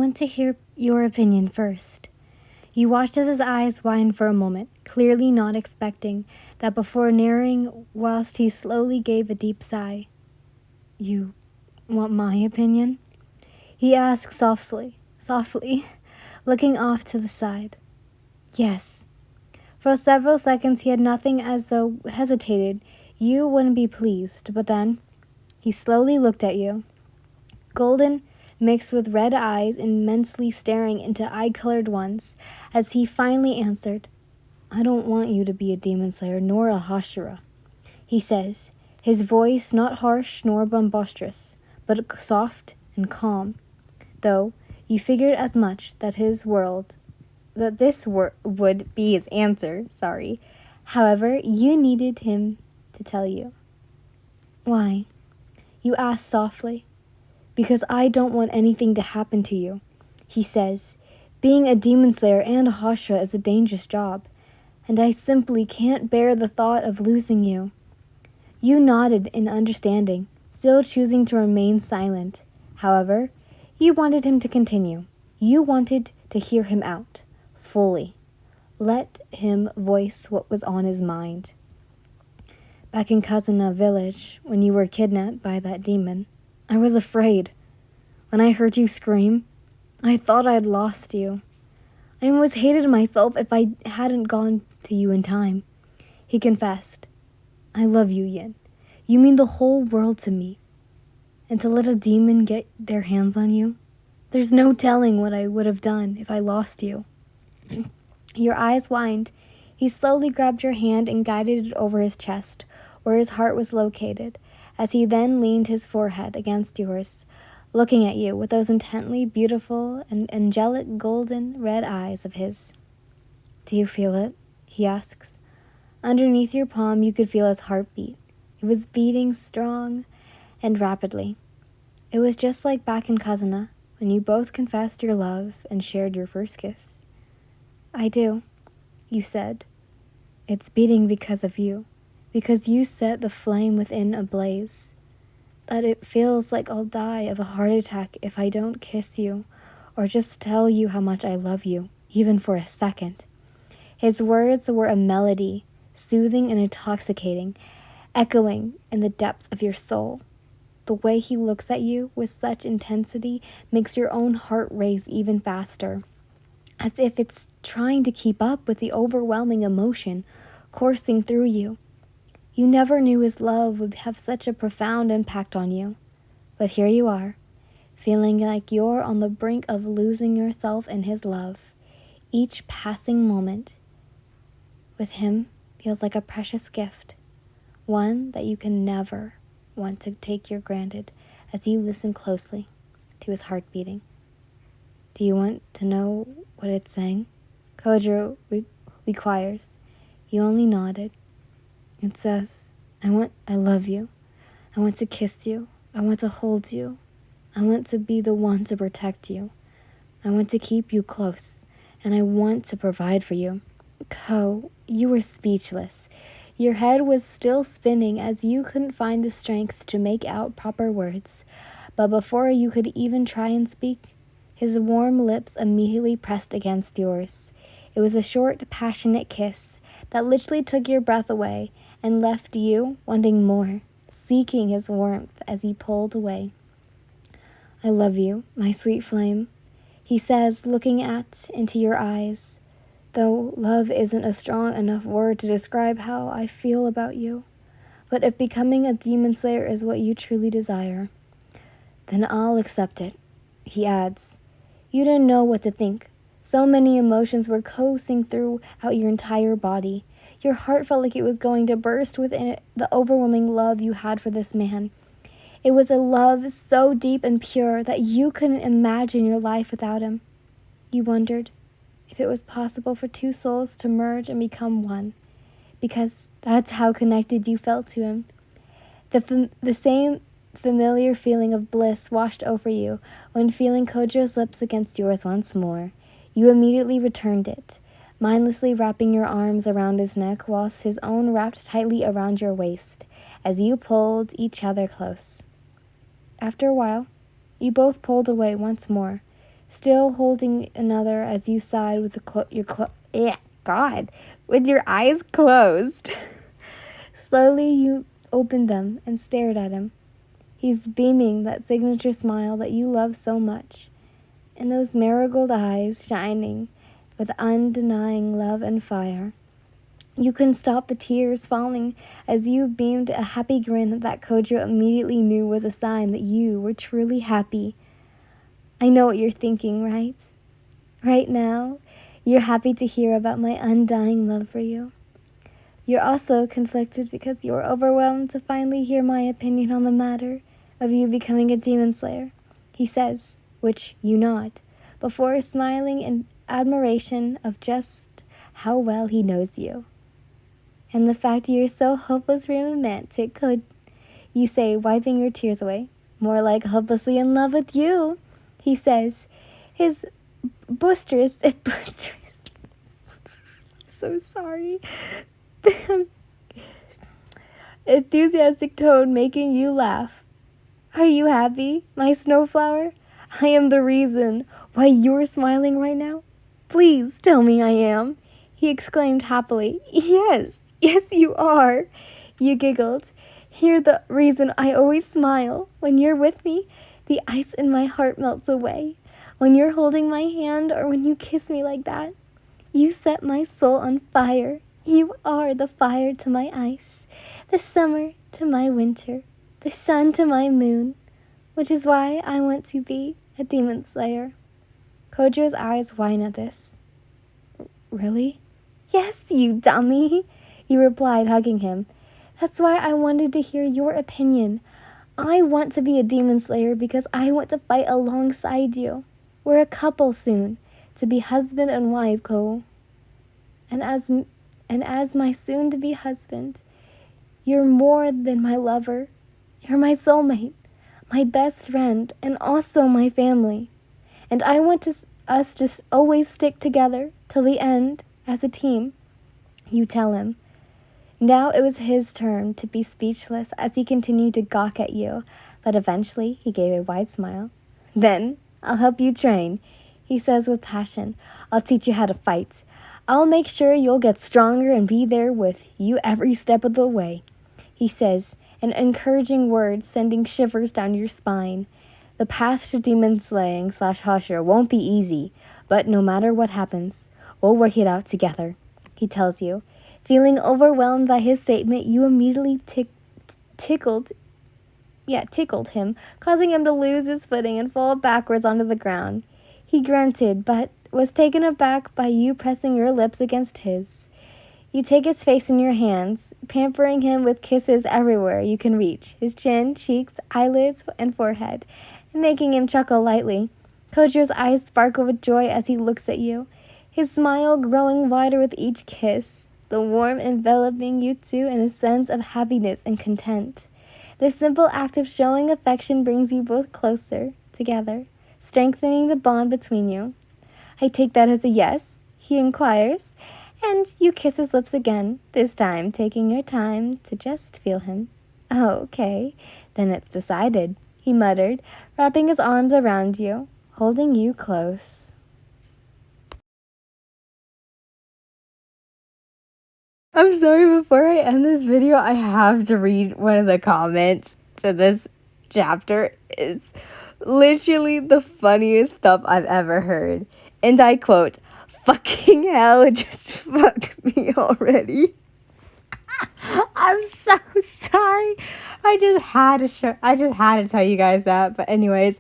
want to hear your opinion first." You watched as his eyes widened for a moment, clearly not expecting that, before narrowing whilst he slowly gave a deep sigh. "You want my opinion?" he asked softly, looking off to the side. "Yes." For several seconds he had nothing, as though hesitated. You wouldn't be pleased, but then he slowly looked at you. Golden mixed with red eyes immensely staring into eye-colored ones, as he finally answered, "I don't want you to be a demon slayer nor a Hashira," he says, his voice not harsh nor boisterous, but soft and calm, though you figured as much that this would be his answer. However, you needed him to tell you. "Why?" you asked softly. "Because I don't want anything to happen to you," he says. "Being a demon slayer and a Hashira is a dangerous job, and I simply can't bear the thought of losing you." You nodded in understanding, still choosing to remain silent. However, you wanted him to continue. You wanted to hear him out, fully. Let him voice what was on his mind. "Back in Kazuna village, when you were kidnapped by that demon, I was afraid. When I heard you scream, I thought I'd lost you. I almost hated myself if I hadn't gone to you in time," he confessed. "I love you, Yin. You mean the whole world to me. And to let a demon get their hands on you? There's no telling what I would have done if I lost you." Your eyes widened. He slowly grabbed your hand and guided it over his chest, where his heart was located, as he then leaned his forehead against yours, looking at you with those intently beautiful and angelic golden red eyes of his. "Do you feel it?" he asks. Underneath your palm you could feel his heartbeat. It was beating strong and rapidly. It was just like back in Kazuna, when you both confessed your love and shared your first kiss. "I do," you said. "It's beating because of you, because you set the flame within ablaze. That it feels like I'll die of a heart attack if I don't kiss you, or just tell you how much I love you, even for a second." His words were a melody, soothing and intoxicating, echoing in the depths of your soul. The way he looks at you with such intensity makes your own heart race even faster, as if it's trying to keep up with the overwhelming emotion coursing through you. You never knew his love would have such a profound impact on you. But here you are, feeling like you're on the brink of losing yourself in his love. Each passing moment with him feels like a precious gift, one that you can never want to take for granted, as you listen closely to his heart beating. "Do you want to know what it's saying?" Kojo requires. You only nodded. "It says, I love you. I want to kiss you. I want to hold you. I want to be the one to protect you. I want to keep you close, and I want to provide for you." Ko, you were speechless. Your head was still spinning as you couldn't find the strength to make out proper words. But before you could even try and speak, his warm lips immediately pressed against yours. It was a short, passionate kiss that literally took your breath away and left you wanting more, seeking his warmth as he pulled away. "I love you, my sweet flame," he says, looking into your eyes. "Though love isn't a strong enough word to describe how I feel about you. But if becoming a demon slayer is what you truly desire, then I'll accept it," he adds. You didn't know what to think. So many emotions were coursing throughout your entire body. Your heart felt like it was going to burst within it, the overwhelming love you had for this man. It was a love so deep and pure that you couldn't imagine your life without him. You wondered if it was possible for two souls to merge and become one, because that's how connected you felt to him. The same familiar feeling of bliss washed over you when feeling Kojo's lips against yours once more. You immediately returned it, mindlessly wrapping your arms around his neck whilst his own wrapped tightly around your waist as you pulled each other close. After a while, you both pulled away once more, still holding another as you sighed with with your eyes closed. Slowly you opened them and stared at him. He's beaming that signature smile that you love so much, and those marigold eyes shining with undenying love and fire. You couldn't stop the tears falling as you beamed a happy grin that Kojo immediately knew was a sign that you were truly happy. I know what you're thinking, right? Right now, you're happy to hear about my undying love for you. You're also conflicted because you're overwhelmed to finally hear my opinion on the matter of you becoming a demon slayer, he says, which you nod, before smiling in admiration of just how well he knows you. And the fact you're so hopelessly romantic, you say, wiping your tears away. More like hopelessly in love with you, he says, his boisterous, so sorry, enthusiastic tone making you laugh. Are you happy, my snowflower? I am the reason why you're smiling right now. Please tell me I am, he exclaimed happily. Yes, you are, you giggled. You're the reason I always smile. When you're with me, the ice in my heart melts away. When you're holding my hand or when you kiss me like that, you set my soul on fire. You are the fire to my ice, the summer to my winter, the sun to my moon, which is why I want to be a demon slayer. Kojo's eyes widen at this. Really? Yes, you dummy, you replied, hugging him. That's why I wanted to hear your opinion. I want to be a demon slayer because I want to fight alongside you. We're a couple soon, to be husband and wife, Ko. And as my soon-to-be husband, you're more than my lover. You're my soulmate, my best friend, and also my family. And I want us to always stick together till the end as a team, you tell him. Now it was his turn to be speechless as he continued to gawk at you, but eventually he gave a wide smile. Then I'll help you train, he says with passion. I'll teach you how to fight. I'll make sure you'll get stronger and be there with you every step of the way, he says, an encouraging word sending shivers down your spine. The path to demon slaying / Hashira won't be easy, but no matter what happens, we'll work it out together, he tells you. Feeling overwhelmed by his statement, you immediately tickled him, causing him to lose his footing and fall backwards onto the ground. He grunted, but was taken aback by you pressing your lips against his. You take his face in your hands, pampering him with kisses everywhere you can reach, his chin, cheeks, eyelids, and forehead, and making him chuckle lightly. Kojo's eyes sparkle with joy as he looks at you, his smile growing wider with each kiss, the warmth enveloping you two in a sense of happiness and content. This simple act of showing affection brings you both closer together, strengthening the bond between you. I take that as a yes, he inquires, and you kiss his lips again, this time taking your time to just feel him. Oh, okay, then it's decided, he muttered, wrapping his arms around you, holding you close. I'm sorry, before I end this video, I have to read one of the comments to this chapter. It's literally the funniest stuff I've ever heard. And I quote, "Fucking hell, just fuck me already." I'm so sorry. I just had to tell you guys that. But anyways,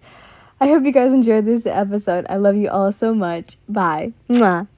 I hope you guys enjoyed this episode. I love you all so much. Bye. Mwah.